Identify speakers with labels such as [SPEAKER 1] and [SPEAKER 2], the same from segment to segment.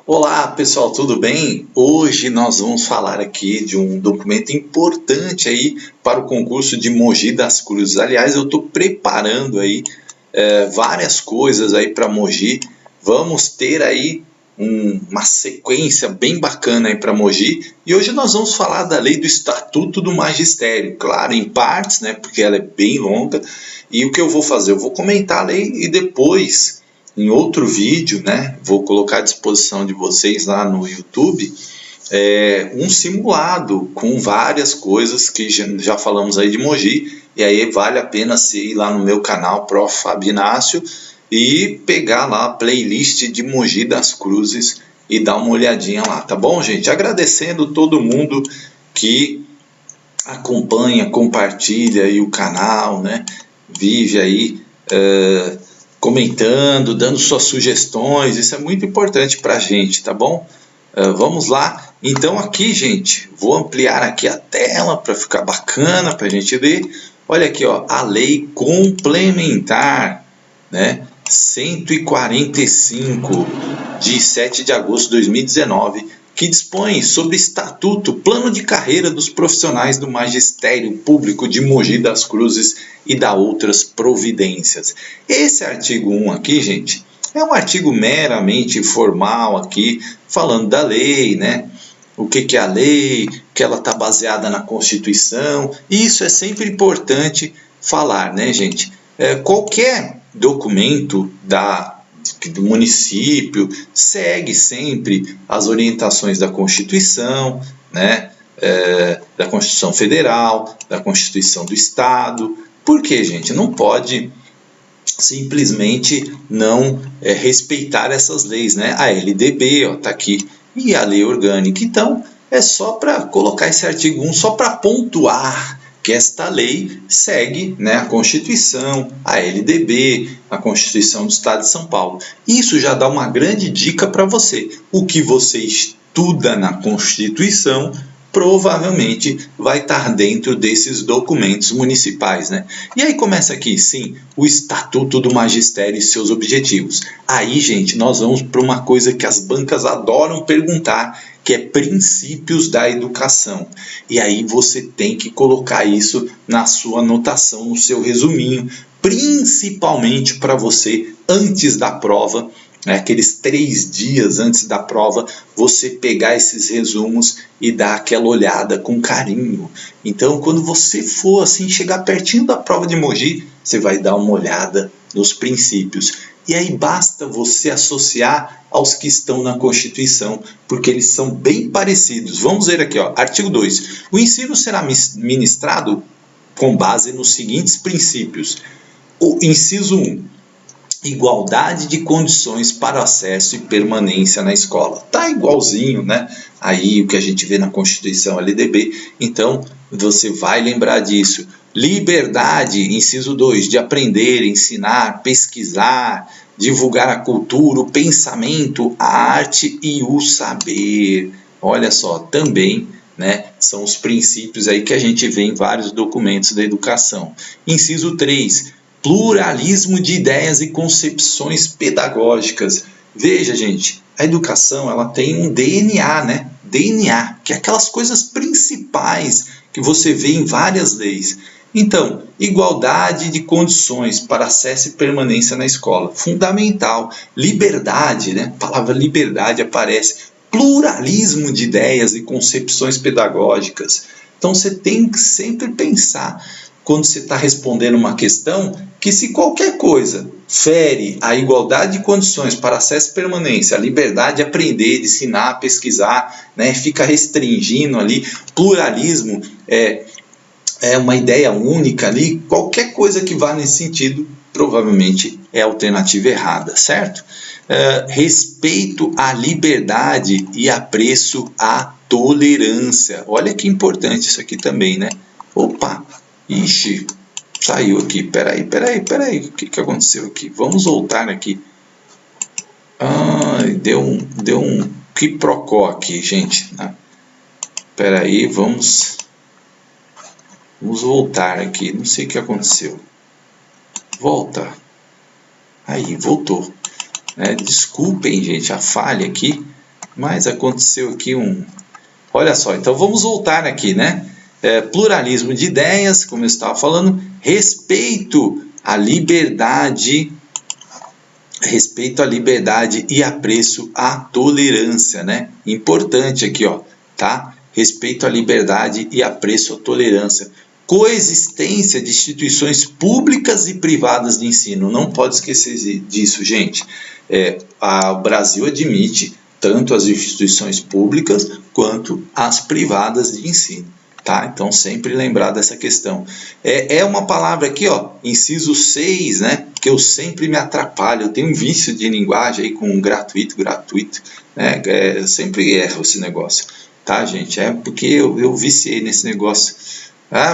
[SPEAKER 1] Olá pessoal, tudo bem? Hoje nós vamos falar aqui de um documento importante aí para o concurso de Mogi das Cruzes. Aliás, eu estou preparando aí várias coisas aí para Mogi. Vamos ter aí uma sequência bem bacana aí para Mogi. E hoje nós vamos falar da lei do Estatuto do Magistério, claro, em partes, né? Porque ela é bem longa. E o que eu vou fazer? Eu vou comentar a lei e depois, em outro vídeo, né, vou colocar à disposição de vocês lá no YouTube, um simulado com várias coisas que já falamos aí de Mogi, e aí vale a pena você ir lá no meu canal, Prof. Fábio Inácio, e pegar lá a playlist de Mogi das Cruzes e dar uma olhadinha lá, tá bom, gente? Agradecendo todo mundo que acompanha, compartilha aí o canal, né? Vive aí comentando, dando suas sugestões, isso é muito importante para a gente, tá bom? Vamos lá. Então aqui, gente, vou ampliar aqui a tela para ficar bacana para a gente ver. Olha aqui, ó, a lei complementar, né? 145 de 7 de agosto de 2019, que dispõe sobre estatuto, plano de carreira dos profissionais do magistério público de Mogi das Cruzes e da outras providências. Esse artigo 1 aqui, gente, é um artigo meramente formal aqui, falando da lei, né? O que é a lei, que ela está baseada na Constituição, e isso é sempre importante falar, né, gente? Qualquer documento do município segue sempre as orientações da Constituição, né? Da Constituição Federal, da Constituição do Estado. Por quê, gente? Não pode simplesmente não respeitar essas leis, né? A LDB, ó, tá aqui, e a lei orgânica. Então, é só para colocar esse artigo 1, só para pontuar que esta lei segue, né, a Constituição, a LDB, a Constituição do Estado de São Paulo. Isso já dá uma grande dica para você. O que você estuda na Constituição provavelmente vai estar dentro desses documentos municipais, né? E aí começa aqui, sim, o Estatuto do Magistério e seus objetivos. Aí, gente, nós vamos para uma coisa que as bancas adoram perguntar, que é princípios da educação. E aí você tem que colocar isso na sua anotação, no seu resuminho, principalmente para você, antes da prova, aqueles 3 dias antes da prova, você pegar esses resumos e dar aquela olhada com carinho. Então, quando você for assim, chegar pertinho da prova de Mogi, você vai dar uma olhada nos princípios. E aí basta você associar aos que estão na Constituição, porque eles são bem parecidos. Vamos ver aqui, ó, artigo 2. O ensino será ministrado com base nos seguintes princípios. O inciso 1. Igualdade de condições para acesso e permanência na escola. Tá igualzinho, né? Aí o que a gente vê na Constituição LDB. Então, você vai lembrar disso. Liberdade, inciso 2, de aprender, ensinar, pesquisar, divulgar a cultura, o pensamento, a arte e o saber. Olha só, também, né, são os princípios aí que a gente vê em vários documentos da educação. Inciso 3, pluralismo de ideias e concepções pedagógicas. Veja, gente, a educação ela tem um DNA, né? DNA, que é aquelas coisas principais que você vê em várias leis. Então, igualdade de condições para acesso e permanência na escola, fundamental. Liberdade, né? A palavra liberdade aparece. Pluralismo de ideias e concepções pedagógicas. Então, você tem que sempre pensar, quando você está respondendo uma questão, que se qualquer coisa fere a igualdade de condições para acesso e permanência, a liberdade de aprender, de ensinar, pesquisar, né, fica restringindo ali, pluralismo, é uma ideia única ali, qualquer coisa que vá nesse sentido, provavelmente é a alternativa errada, certo? Respeito à liberdade e apreço à tolerância. Olha que importante isso aqui também, né? Opa! Ixi, saiu aqui, peraí, o que aconteceu aqui? Vamos voltar aqui. Deu um quiprocó aqui, gente. Peraí, vamos voltar aqui, não sei o que aconteceu. Volta. Aí, voltou. Desculpem, gente, a falha aqui. Mas aconteceu aqui Olha só, então vamos voltar aqui, né? Pluralismo de ideias, como eu estava falando, respeito à liberdade e apreço à tolerância, né? Importante aqui, ó, tá? Respeito à liberdade e apreço à tolerância. Coexistência de instituições públicas e privadas de ensino. Não pode esquecer disso, gente. O Brasil admite tanto as instituições públicas quanto as privadas de ensino. Tá? Então, sempre lembrar dessa questão. É uma palavra aqui, ó, inciso 6, né? Que eu sempre me atrapalho. Eu tenho um vício de linguagem aí com gratuito, né? Eu sempre erro esse negócio. Tá, gente? É porque eu viciei nesse negócio.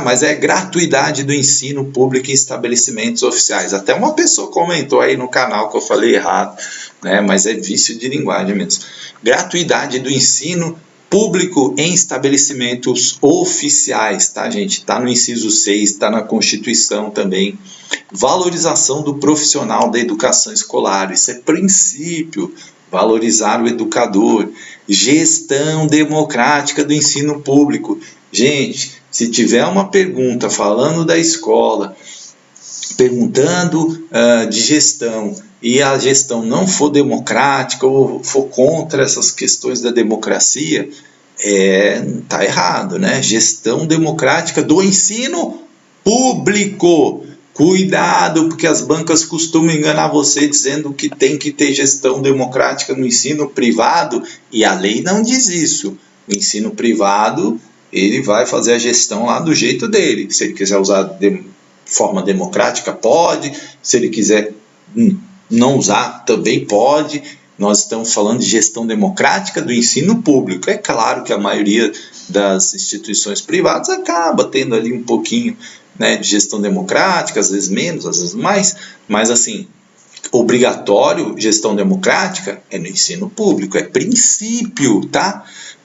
[SPEAKER 1] Mas é gratuidade do ensino público em estabelecimentos oficiais. Até uma pessoa comentou aí no canal que eu falei errado, né? Mas é vício de linguagem mesmo. Gratuidade do ensino público em estabelecimentos oficiais, tá, gente? Tá no inciso 6, tá na Constituição também. Valorização do profissional da educação escolar, isso é princípio. Valorizar o educador. Gestão democrática do ensino público. Gente, se tiver uma pergunta falando da escola, perguntando de gestão, e a gestão não for democrática ou for contra essas questões da democracia, tá errado, né? Gestão democrática do ensino público. Cuidado, porque as bancas costumam enganar você dizendo que tem que ter gestão democrática no ensino privado, e a lei não diz isso. O ensino privado, ele vai fazer a gestão lá do jeito dele. Se ele quiser usar de forma democrática, pode. Se ele quiser não usar, também pode. Nós estamos falando de gestão democrática do ensino público. É claro que a maioria das instituições privadas acaba tendo ali um pouquinho, né, de gestão democrática, às vezes menos, às vezes mais, mas assim, obrigatório gestão democrática é no ensino público, é princípio, tá?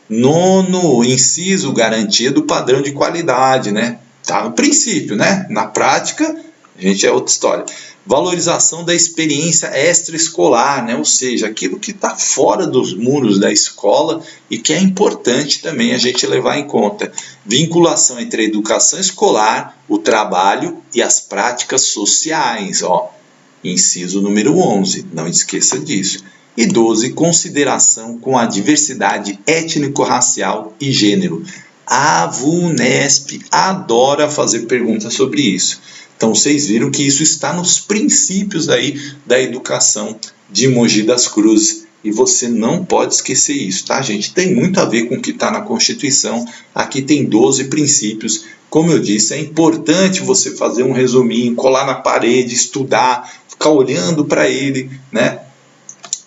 [SPEAKER 1] 9º inciso, garantia do padrão de qualidade, né? Tá no princípio, né? Na prática, a gente é outra história. Valorização da experiência extraescolar, né? Ou seja, aquilo que está fora dos muros da escola e que é importante também a gente levar em conta. Vinculação entre a educação escolar, o trabalho e as práticas sociais, ó. Inciso número 11, não esqueça disso. E 12, consideração com a diversidade étnico-racial e gênero. A VUNESP adora fazer perguntas sobre isso. Então, vocês viram que isso está nos princípios aí da educação de Mogi das Cruzes. E você não pode esquecer isso, tá, gente? Tem muito a ver com o que está na Constituição. Aqui tem 12 princípios. Como eu disse, é importante você fazer um resuminho, colar na parede, estudar, ficar olhando para ele, né?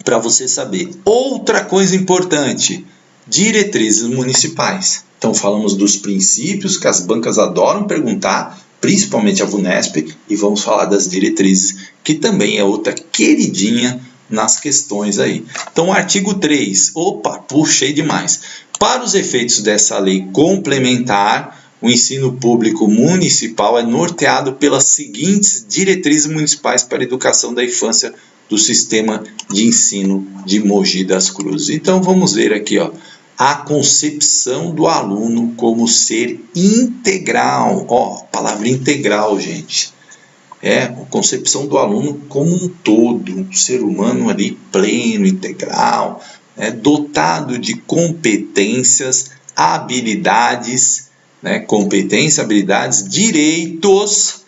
[SPEAKER 1] Para você saber. Outra coisa importante, diretrizes municipais. Então, falamos dos princípios que as bancas adoram perguntar, principalmente a VUNESP, e vamos falar das diretrizes, que também é outra queridinha nas questões aí. Então, o artigo 3, puxei demais. Para os efeitos dessa lei complementar, o ensino público municipal é norteado pelas seguintes diretrizes municipais para a educação da infância do sistema de ensino de Mogi das Cruzes. Então, vamos ver aqui, ó. A concepção do aluno como ser integral. Palavra integral, gente. A concepção do aluno como um todo, um ser humano ali pleno, integral, dotado de competências, habilidades, direitos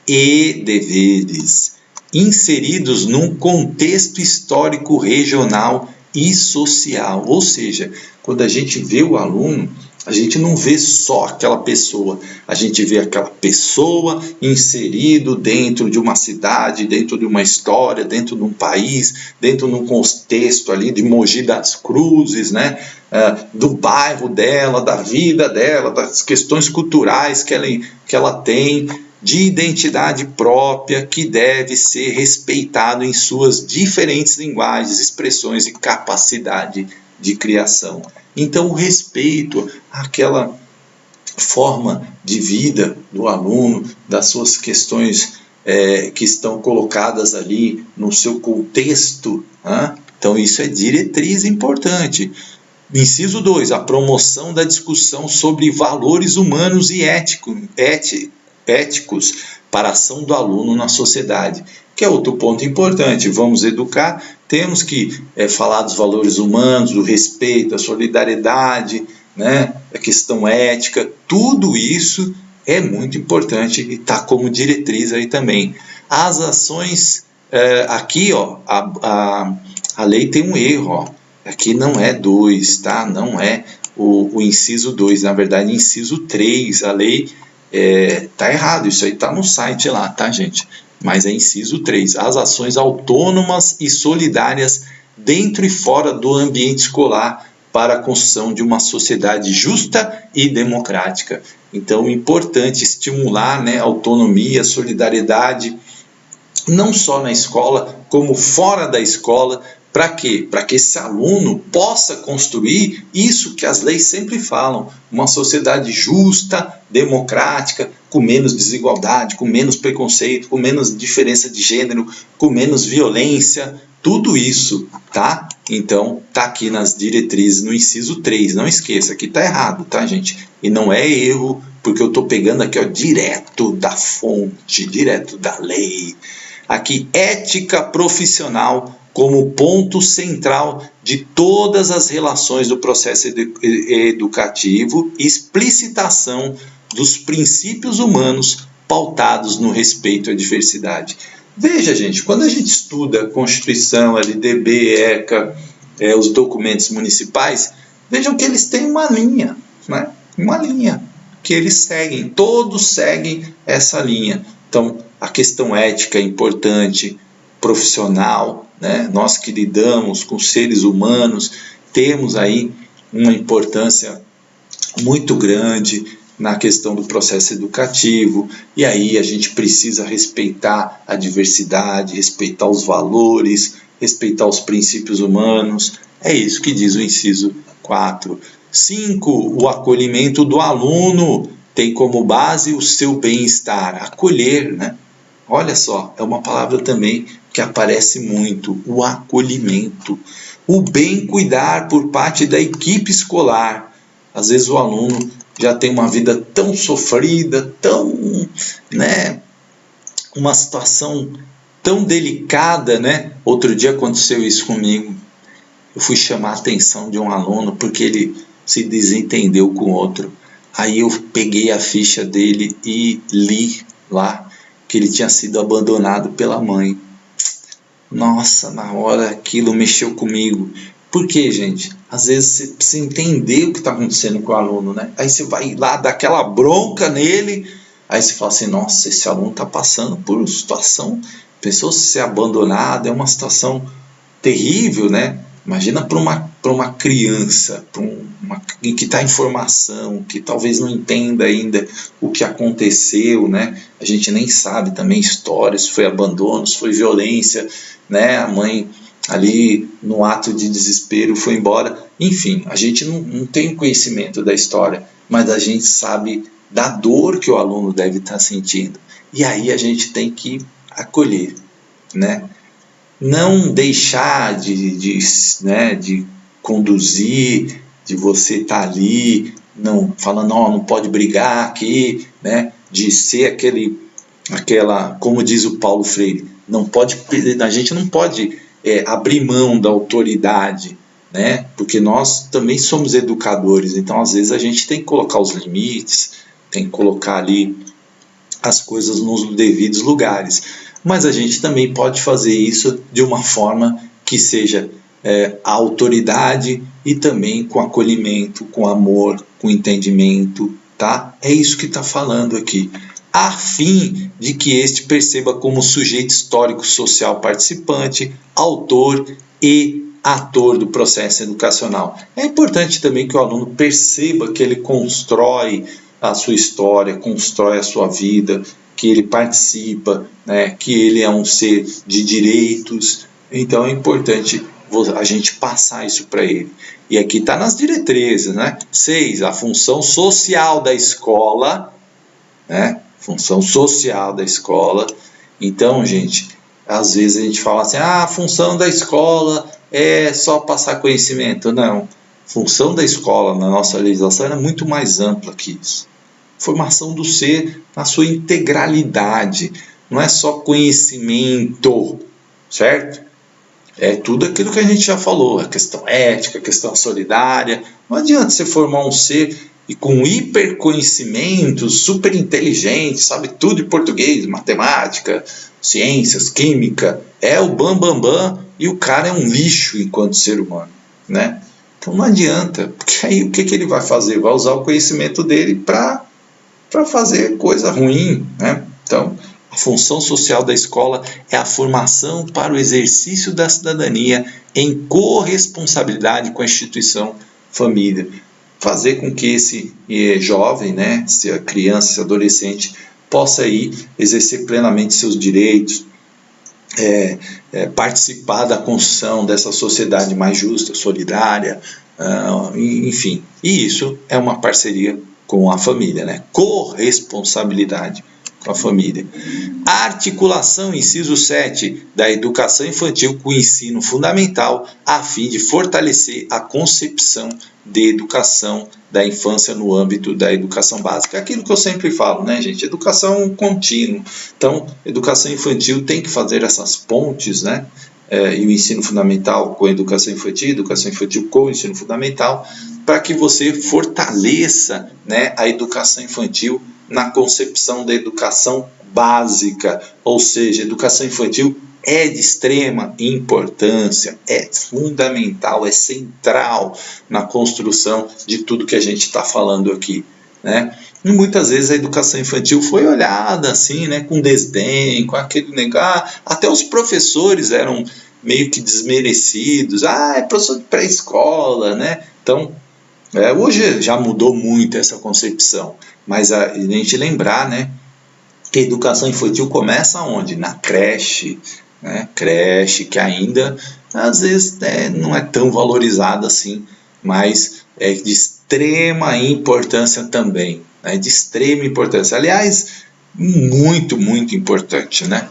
[SPEAKER 1] e deveres, inseridos num contexto histórico, regional e social. Ou seja, quando a gente vê o aluno, a gente não vê só aquela pessoa, a gente vê aquela pessoa inserido dentro de uma cidade, dentro de uma história, dentro de um país, dentro de um contexto ali de Mogi das Cruzes, né? Do bairro dela, da vida dela, das questões culturais que ela tem, de identidade própria, que deve ser respeitado em suas diferentes linguagens, expressões e capacidade de criação. Então, o respeito àquela forma de vida do aluno, das suas questões que estão colocadas ali no seu contexto, Então isso é diretriz importante. Inciso 2, a promoção da discussão sobre valores humanos e éticos para a ação do aluno na sociedade, que é outro ponto importante. Vamos educar, temos que falar dos valores humanos, do respeito, a solidariedade, né, a questão ética, tudo isso é muito importante e está como diretriz aí também. As ações, aqui ó, a lei tem um erro, ó. Aqui não é 2, tá? Não é o inciso 2, na verdade, inciso 3. A lei tá errado, isso aí tá no site lá, tá, gente? Mas é inciso 3. As ações autônomas e solidárias dentro e fora do ambiente escolar para a construção de uma sociedade justa e democrática. Então, é importante estimular, né, a autonomia, a solidariedade, não só na escola, como fora da escola. Para quê? Para que esse aluno possa construir isso que as leis sempre falam, uma sociedade justa, democrática, com menos desigualdade, com menos preconceito, com menos diferença de gênero, com menos violência, tudo isso, tá? Então, tá aqui nas diretrizes, no inciso 3, não esqueça, aqui tá errado, tá, gente? E não é erro, porque eu tô pegando aqui, ó, direto da fonte, direto da lei. Aqui, ética profissional como ponto central de todas as relações do processo educativo, explicitação dos princípios humanos pautados no respeito à diversidade. Veja, gente, quando a gente estuda a Constituição, LDB, ECA, os documentos municipais, vejam que eles têm uma linha, né? Uma linha que eles seguem, todos seguem essa linha. Então, a questão ética é importante, profissional, né? Nós que lidamos com seres humanos, temos aí uma importância muito grande na questão do processo educativo, e aí a gente precisa respeitar a diversidade, respeitar os valores, respeitar os princípios humanos. É isso que diz o inciso 4. 5. O acolhimento do aluno tem como base o seu bem-estar. Acolher, né? Olha só, é uma palavra também que aparece muito, o acolhimento. O bem cuidar por parte da equipe escolar. Às vezes o aluno já tem uma vida tão sofrida, tão, né, uma situação tão delicada, né? Outro dia aconteceu isso comigo. Eu fui chamar a atenção de um aluno porque ele se desentendeu com outro. Aí eu peguei a ficha dele e li lá que ele tinha sido abandonado pela mãe. Nossa, na hora aquilo mexeu comigo. Por quê, gente? Às vezes você precisa entender o que está acontecendo com o aluno, né? Aí você vai lá dar aquela bronca nele, aí você fala assim, nossa, esse aluno está passando por uma situação, pensou ser abandonado, é uma situação terrível, né? Imagina para uma criança, que está em formação, que talvez não entenda ainda o que aconteceu, né? A gente nem sabe também histórias, se foi abandono, se foi violência, né? A mãe ali no ato de desespero foi embora. Enfim, a gente não tem conhecimento da história, mas a gente sabe da dor que o aluno deve estar sentindo. E aí a gente tem que acolher, né? Não deixar de conduzir, de você estar ali, não falando, não pode brigar aqui, né? De ser aquela, como diz o Paulo Freire, a gente não pode abrir mão da autoridade, né? Porque nós também somos educadores, então às vezes a gente tem que colocar os limites, tem que colocar ali as coisas nos devidos lugares. Mas a gente também pode fazer isso de uma forma que seja a autoridade e também com acolhimento, com amor, com entendimento, tá? É isso que está falando aqui. A fim de que este perceba como sujeito histórico social participante, autor e ator do processo educacional. É importante também que o aluno perceba que ele constrói a sua história, constrói a sua vida, que ele participa, né, que ele é um ser de direitos. Então é importante a gente passar isso para ele. E aqui está nas diretrizes, né? 6. A função social da escola, né? Função social da escola. Então, gente, às vezes a gente fala assim, a função da escola é só passar conhecimento. Não. A função da escola na nossa legislação é muito mais ampla que isso. Formação do ser na sua integralidade. Não é só conhecimento, certo? É tudo aquilo que a gente já falou, a questão ética, a questão solidária. Não adianta você formar um ser e com hiperconhecimento, super inteligente, sabe tudo de português, matemática, ciências, química, é o bam, e o cara é um lixo enquanto ser humano, né? Então não adianta, porque aí o que ele vai fazer? Vai usar o conhecimento dele para fazer coisa ruim, né? Então, a função social da escola é a formação para o exercício da cidadania em corresponsabilidade com a instituição família. Fazer com que esse jovem, né, se a criança, esse adolescente, possa aí exercer plenamente seus direitos, participar da construção dessa sociedade mais justa, solidária, enfim. E isso é uma parceria com a família, né? Corresponsabilidade com a família. A articulação, inciso 7, da educação infantil com o ensino fundamental, a fim de fortalecer a concepção de educação da infância no âmbito da educação básica. Aquilo que eu sempre falo, né, gente? Educação contínua. Então, educação infantil tem que fazer essas pontes, né? E o ensino fundamental com a educação infantil com o ensino fundamental, para que você fortaleça, né, a educação infantil na concepção da educação básica, ou seja, a educação infantil é de extrema importância, é fundamental, é central na construção de tudo que a gente está falando aqui, né? E muitas vezes a educação infantil foi olhada assim, né, com desdém, com aquele negar, até os professores eram meio que desmerecidos, é professor de pré-escola, né? Então, hoje já mudou muito essa concepção, mas a gente lembrar, né, que a educação infantil começa onde? Na creche, né? Creche que ainda às vezes não é tão valorizada assim, mas é de extrema importância também, né? De extrema importância, aliás, muito importante, né?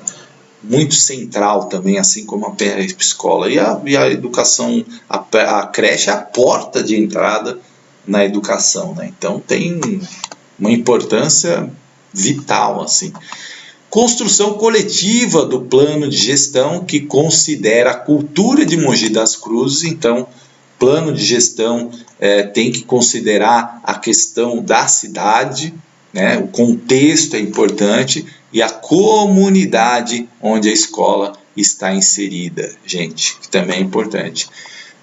[SPEAKER 1] Muito central também, assim como a escola. E a educação, a creche é a porta de entrada na educação, né? Então tem uma importância vital, assim. Construção coletiva do plano de gestão que considera a cultura de Mogi das Cruzes. Então, plano de gestão tem que considerar a questão da cidade, né? O contexto é importante e a comunidade onde a escola está inserida, gente, que também é importante.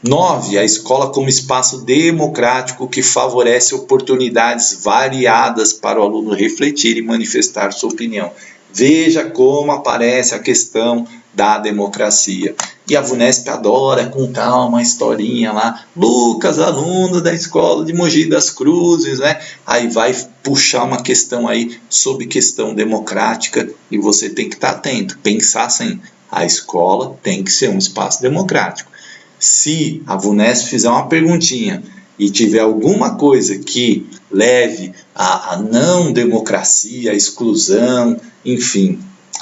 [SPEAKER 1] 9. A escola como espaço democrático que favorece oportunidades variadas para o aluno refletir e manifestar sua opinião. Veja como aparece a questão da democracia. E a VUNESP adora contar uma historinha lá. Lucas, aluno da escola de Mogi das Cruzes, né? Aí vai puxar uma questão aí sobre questão democrática e você tem que estar atento, pensar assim, a escola tem que ser um espaço democrático. Se a VUNESP fizer uma perguntinha e tiver alguma coisa que leve à não democracia, à exclusão, enfim,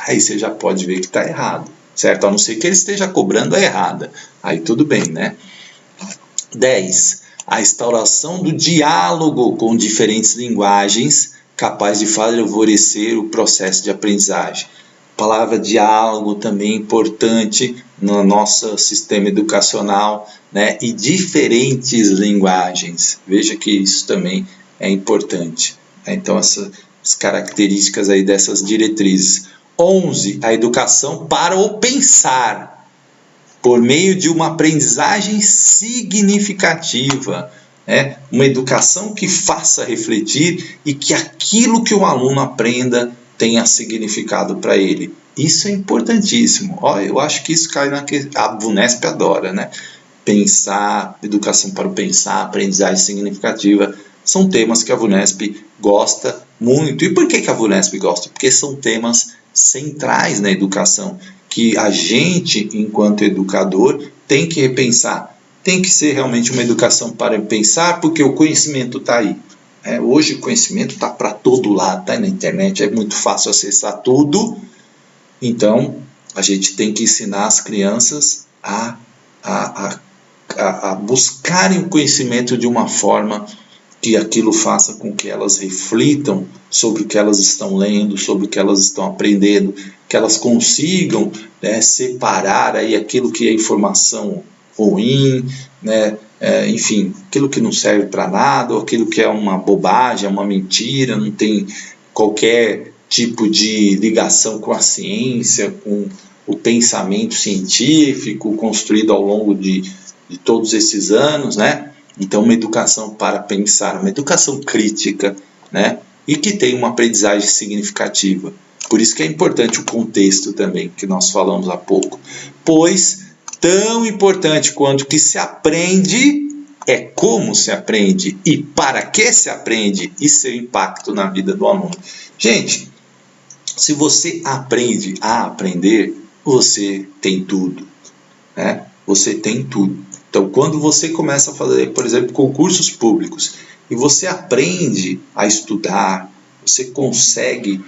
[SPEAKER 1] aí você já pode ver que está errado, certo? A não ser que ele esteja cobrando a errada, aí tudo bem, né? 10. A instauração do diálogo com diferentes linguagens capaz de favorecer o processo de aprendizagem. A palavra diálogo também é importante no nosso sistema educacional, né? E diferentes linguagens. Veja que isso também é importante. Então, essas características aí dessas diretrizes. 11. A educação para o pensar, por meio de uma aprendizagem significativa. Uma educação que faça refletir e que aquilo que o aluno aprenda tenha significado para ele. Isso é importantíssimo. Eu acho que isso cai a VUNESP adora, né? Pensar, educação para o pensar, aprendizagem significativa, são temas que a VUNESP gosta muito. E por que a VUNESP gosta? Porque são temas centrais na educação, que a gente, enquanto educador, tem que repensar. Tem que ser realmente uma educação para pensar, porque o conhecimento está aí. Hoje o conhecimento está para todo lado, está na internet, é muito fácil acessar tudo. Então, a gente tem que ensinar as crianças a a buscarem o conhecimento de uma forma que aquilo faça com que elas reflitam sobre o que elas estão lendo, sobre o que elas estão aprendendo, que elas consigam, né, separar aí aquilo que é informação ruim, né, enfim, aquilo que não serve para nada, ou aquilo que é uma bobagem, é uma mentira, não tem qualquer tipo de ligação com a ciência, com o pensamento científico construído ao longo de todos esses anos, né? Então, uma educação para pensar, uma educação crítica, né? E que tem uma aprendizagem significativa. Por isso que é importante o contexto também, que nós falamos há pouco. Pois, tão importante quanto o que se aprende é como se aprende e para que se aprende e seu impacto na vida do aluno. Gente, se você aprende a aprender, você tem tudo, né? Você tem tudo. Então, quando você começa a fazer, por exemplo, concursos públicos, e você aprende a estudar, você consegue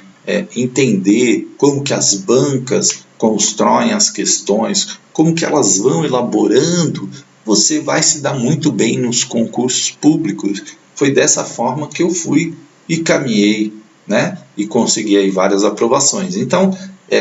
[SPEAKER 1] entender como que as bancas constroem as questões, como que elas vão elaborando, você vai se dar muito bem nos concursos públicos. Foi dessa forma que eu fui e caminhei, né? E consegui aí várias aprovações. Então,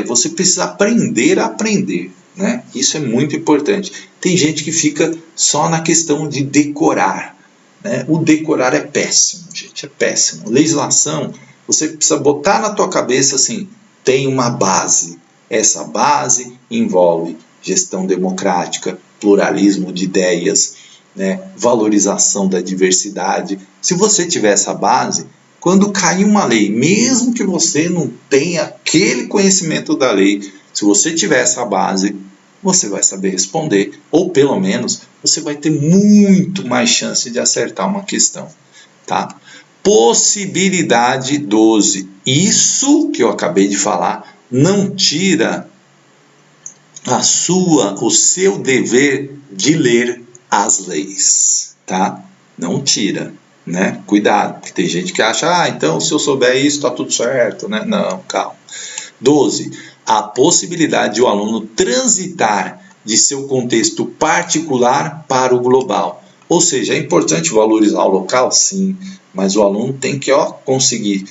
[SPEAKER 1] você precisa aprender a aprender, né? Isso é muito importante. Tem gente que fica só na questão de decorar, né? O decorar é péssimo, gente, é péssimo. Legislação, você precisa botar na tua cabeça assim, tem uma base. Essa base envolve gestão democrática, pluralismo de ideias, né? Valorização da diversidade. Se você tiver essa base, quando cair uma lei, mesmo que você não tenha aquele conhecimento da lei, se você tiver essa base, você vai saber responder, ou pelo menos você vai ter muito mais chance de acertar uma questão, tá? Possibilidade 12. Isso que eu acabei de falar não tira o seu dever de ler as leis, tá? Não tira, né? Cuidado, porque tem gente que acha, então se eu souber isso está tudo certo, né? Não, calma. 12. A possibilidade de o aluno transitar de seu contexto particular para o global. Ou seja, é importante valorizar o local, sim, mas o aluno tem que conseguir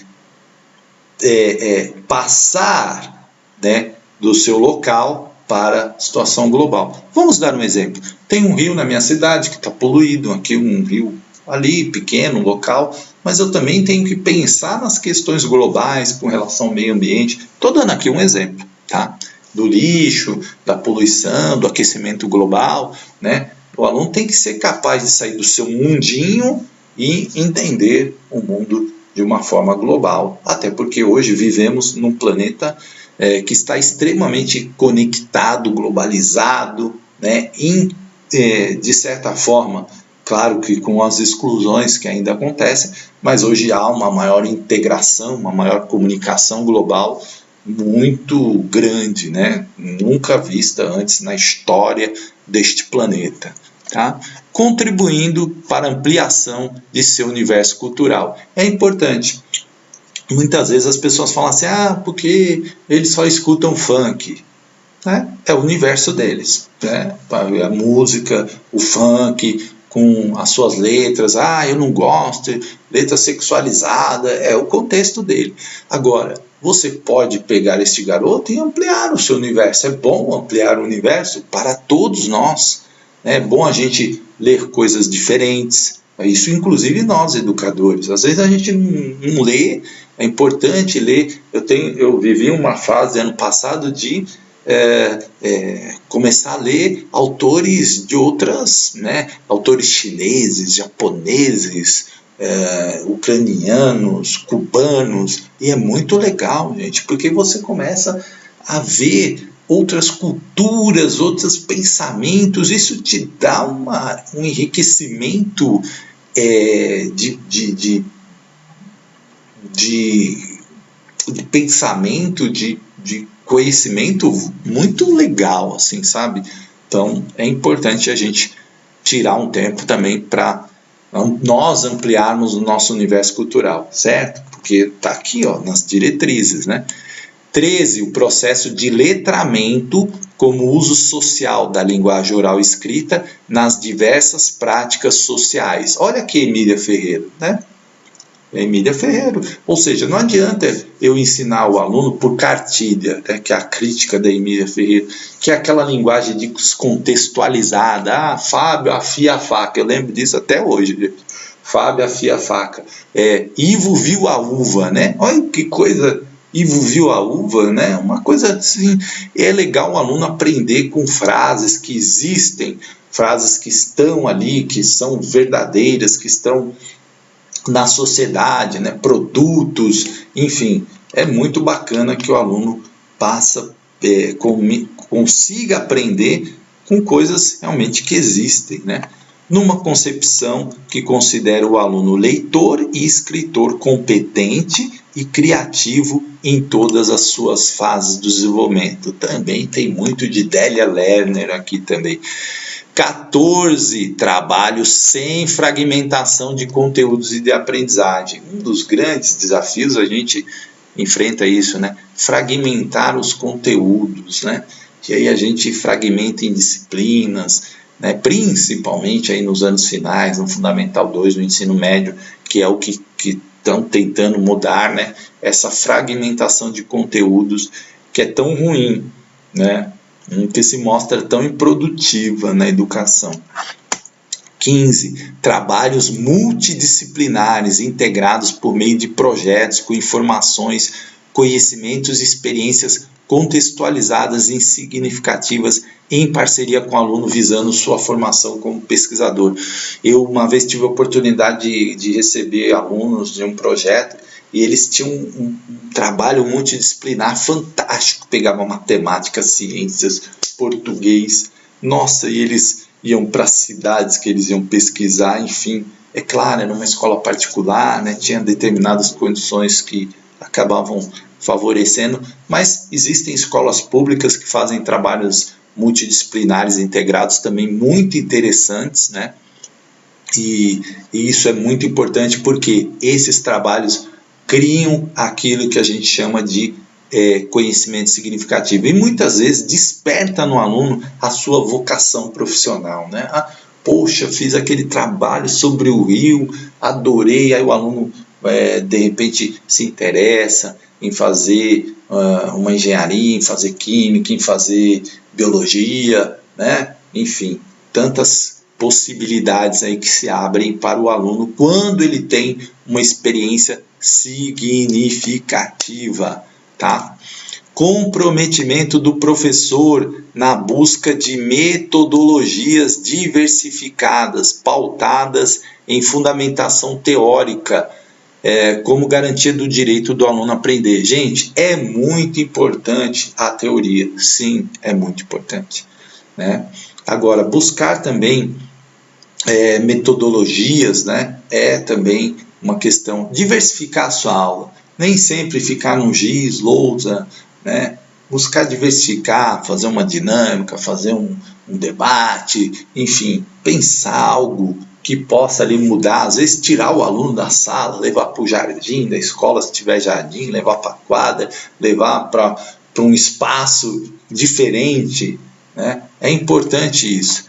[SPEAKER 1] passar, né, do seu local para a situação global. Vamos dar um exemplo. Tem um rio na minha cidade que está poluído, aqui um rio ali, pequeno, local, mas eu também tenho que pensar nas questões globais com relação ao meio ambiente. Estou dando aqui um exemplo, tá? Do lixo, da poluição, do aquecimento global, né? O aluno tem que ser capaz de sair do seu mundinho e entender o mundo de uma forma global, até porque hoje vivemos num planeta que está extremamente conectado, globalizado, né? De certa forma, claro que com as exclusões que ainda acontecem, mas hoje há uma maior integração, uma maior comunicação global muito grande, né? Nunca vista antes na história deste planeta, tá? Contribuindo para a ampliação de seu universo cultural. É importante. Muitas vezes as pessoas falam assim, porque eles só escutam funk. É o universo deles, né? A música, o funk, com as suas letras, eu não gosto, letra sexualizada, é o contexto dele. Agora, você pode pegar este garoto e ampliar o seu universo. É bom ampliar o universo para todos nós. É bom a gente ler coisas diferentes. Isso inclusive nós, educadores. Às vezes a gente não lê, é importante ler. Eu vivi uma fase ano passado de começar a ler autores de outras, né, autores chineses, japoneses, ucranianos, cubanos, e é muito legal, gente, porque você começa a ver outras culturas, outros pensamentos, isso te dá um enriquecimento de pensamento, de conhecimento muito legal, assim, sabe? Então, é importante a gente tirar um tempo também para nós ampliarmos o nosso universo cultural, certo? Porque está aqui, nas diretrizes, né? 13, o processo de letramento como uso social da linguagem oral e escrita nas diversas práticas sociais. Olha aqui Emília Ferreiro, né? Emília Ferreiro. Ou seja, não adianta eu ensinar o aluno por cartilha, né, que é a crítica da Emília Ferreiro, que é aquela linguagem descontextualizada. Fábio afia a faca. Eu lembro disso até hoje. Fábio afia a faca. Ivo viu a uva, né? Olha que coisa. Ivo viu a uva, né? Uma coisa assim. É legal o aluno aprender com frases que existem, frases que estão ali, que são verdadeiras, que estão na sociedade, né? Produtos, enfim, é muito bacana que o aluno consiga aprender com coisas realmente que existem, né? Numa concepção que considera o aluno leitor e escritor competente e criativo em todas as suas fases do desenvolvimento. Também tem muito de Délia Lerner aqui também. 14. Trabalhos sem fragmentação de conteúdos e de aprendizagem. Um dos grandes desafios, a gente enfrenta isso, né? Fragmentar os conteúdos, né? E aí a gente fragmenta em disciplinas, né? Principalmente aí nos anos finais, no Fundamental 2, no ensino médio, que é o que estão tentando mudar, né? Essa fragmentação de conteúdos que é tão ruim, né? Que se mostra tão improdutiva na educação. 15. Trabalhos multidisciplinares integrados por meio de projetos com informações, conhecimentos e experiências contextualizadas e significativas em parceria com o aluno visando sua formação como pesquisador. Eu uma vez tive a oportunidade de receber alunos de um projeto e eles tinham um trabalho multidisciplinar fantástico, pegavam matemática, ciências, português, nossa, e eles iam para cidades que eles iam pesquisar, enfim, é claro, era uma escola particular, né, tinha determinadas condições que acabavam favorecendo, mas existem escolas públicas que fazem trabalhos multidisciplinares integrados também muito interessantes, né, e isso é muito importante porque esses trabalhos criam aquilo que a gente chama de conhecimento significativo e muitas vezes desperta no aluno a sua vocação profissional, né? Poxa, fiz aquele trabalho sobre o rio, adorei, aí o aluno de repente se interessa em fazer uma engenharia, em fazer química, em fazer biologia, né? Enfim, tantas possibilidades aí que se abrem para o aluno quando ele tem uma experiência significativa, tá? Comprometimento do professor na busca de metodologias diversificadas, pautadas em fundamentação teórica, como garantia do direito do aluno aprender. Gente, é muito importante a teoria, sim, é muito importante, né? Agora, buscar também metodologias, né, é também uma questão, diversificar a sua aula, nem sempre ficar num giz, lousa, né, buscar diversificar, fazer uma dinâmica, fazer um debate, enfim, pensar algo que possa ali mudar, às vezes tirar o aluno da sala, levar para o jardim da escola, se tiver jardim, levar para a quadra, levar para um espaço diferente, né, é importante isso.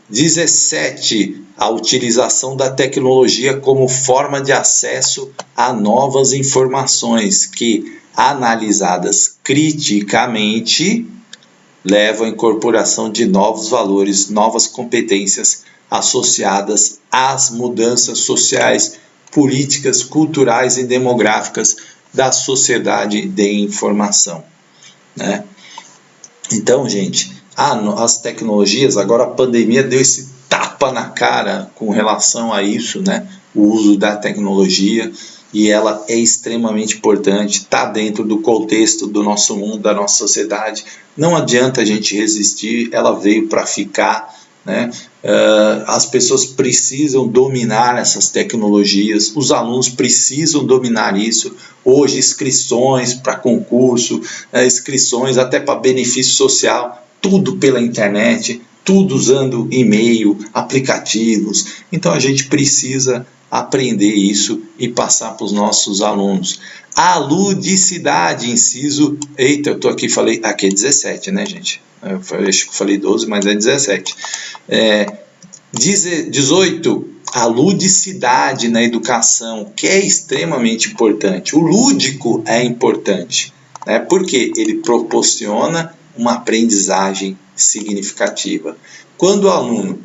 [SPEAKER 1] 17. A utilização da tecnologia como forma de acesso a novas informações que, analisadas criticamente, levam à incorporação de novos valores, novas competências associadas às mudanças sociais, políticas, culturais e demográficas da sociedade de informação, né? Então, gente, as tecnologias, agora a pandemia deu esse tapa na cara com relação a isso, né? O uso da tecnologia, e ela é extremamente importante, está dentro do contexto do nosso mundo, da nossa sociedade. Não adianta a gente resistir, ela veio para ficar, né? As pessoas precisam dominar essas tecnologias, os alunos precisam dominar isso. Hoje, inscrições para concurso, inscrições até para benefício social, tudo pela internet, tudo usando e-mail, aplicativos. Então a gente precisa aprender isso e passar para os nossos alunos. A ludicidade, inciso... Eita, eu tô aqui, falei... Aqui é 17, né, gente? Eu acho que falei 12, mas é 17. 18. A ludicidade na educação, que é extremamente importante. O lúdico é importante, né? Porque ele proporciona uma aprendizagem significativa. Quando o aluno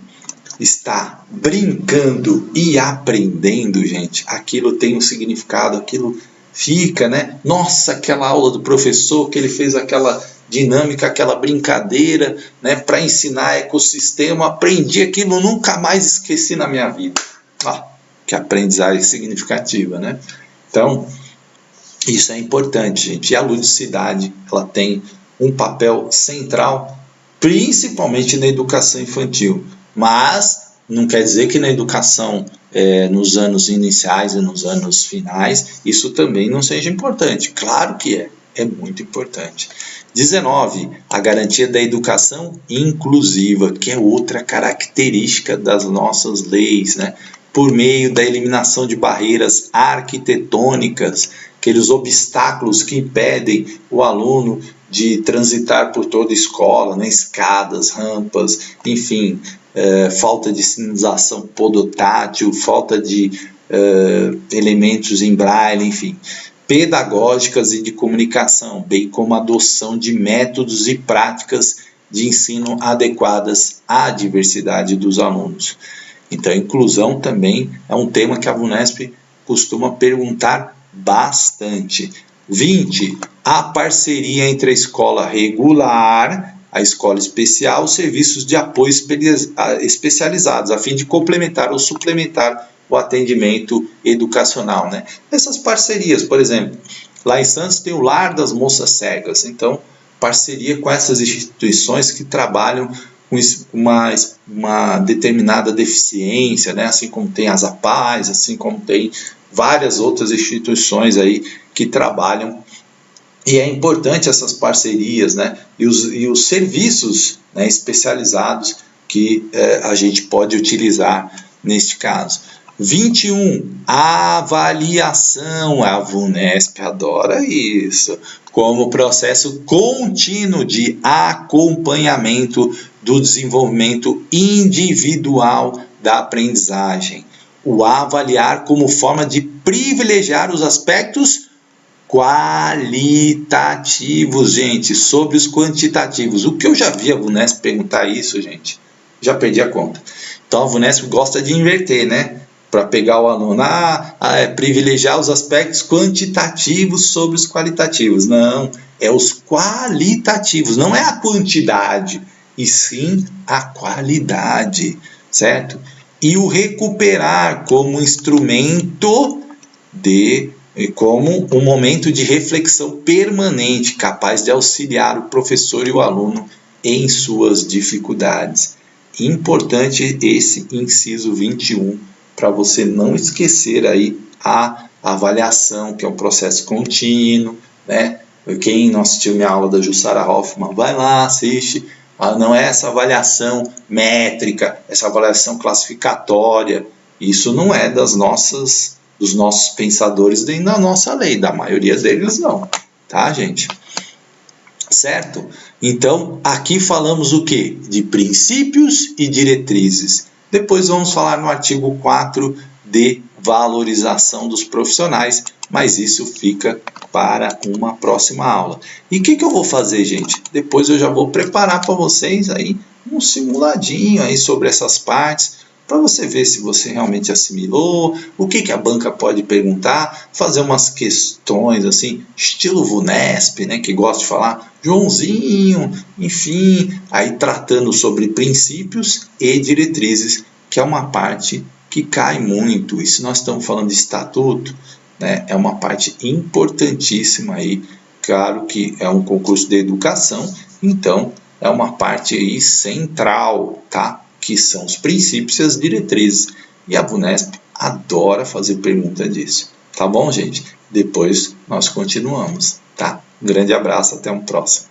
[SPEAKER 1] está brincando e aprendendo, gente, aquilo tem um significado, aquilo fica, né? Nossa, aquela aula do professor que ele fez aquela dinâmica, aquela brincadeira, né, para ensinar ecossistema, aprendi aquilo, nunca mais esqueci na minha vida. Que aprendizagem significativa, né? Então, isso é importante, gente. E a ludicidade, ela tem um papel central, principalmente na educação infantil. Mas não quer dizer que na educação nos anos iniciais e nos anos finais isso também não seja importante. Claro que é muito importante. 19. A garantia da educação inclusiva, que é outra característica das nossas leis, né? Por meio da eliminação de barreiras arquitetônicas, aqueles obstáculos que impedem o aluno de transitar por toda a escola, né? Escadas, rampas, enfim, falta de sinalização podotátil, falta de elementos em braille, enfim, pedagógicas e de comunicação, bem como a adoção de métodos e práticas de ensino adequadas à diversidade dos alunos. Então, a inclusão também é um tema que a VUNESP costuma perguntar bastante. 20. A parceria entre a escola regular, a escola especial, os serviços de apoio especializados, a fim de complementar ou suplementar o atendimento educacional, né? Essas parcerias, por exemplo, lá em Santos tem o Lar das Moças Cegas, então parceria com essas instituições que trabalham com uma determinada deficiência, né? Assim como tem as APAES, assim como tem várias outras instituições aí que trabalham, e é importante essas parcerias, né? E os serviços, né, especializados que a gente pode utilizar neste caso. 21. A avaliação. A VUNESP adora isso, como processo contínuo de acompanhamento do desenvolvimento individual da aprendizagem. O avaliar como forma de privilegiar os aspectos qualitativos, gente, sobre os quantitativos. O que eu já vi a VUNESP perguntar isso, gente, já perdi a conta. Então a VUNESP gosta de inverter, né? Para pegar o aluno, privilegiar os aspectos quantitativos sobre os qualitativos. Não, é os qualitativos, não é a quantidade, e sim a qualidade, certo? E o recuperar como instrumento como um momento de reflexão permanente, capaz de auxiliar o professor e o aluno em suas dificuldades. Importante esse inciso 21, para você não esquecer aí a avaliação, que é um processo contínuo, né? Quem não assistiu minha aula da Jussara Hoffmann, vai lá, assiste. Não é essa avaliação métrica, essa avaliação classificatória. Isso não é dos nossos pensadores nem da nossa lei, da maioria deles não, tá, gente? Certo? Então, aqui falamos o quê? De princípios e diretrizes. Depois vamos falar no artigo 4 de valorização dos profissionais, mas isso fica para uma próxima aula. E o que eu vou fazer, gente? Depois eu já vou preparar para vocês aí um simuladinho aí sobre essas partes, para você ver se você realmente assimilou, o que a banca pode perguntar, fazer umas questões assim, estilo VUNESP, né, que gosta de falar, Joãozinho, enfim, aí tratando sobre princípios e diretrizes, que é uma parte que cai muito. E se nós estamos falando de estatuto, né, é uma parte importantíssima aí, claro que é um concurso de educação, então é uma parte aí central, tá? Que são os princípios e as diretrizes. E a VUNESP adora fazer pergunta disso. Tá bom, gente? Depois nós continuamos, tá? Um grande abraço, até um próximo.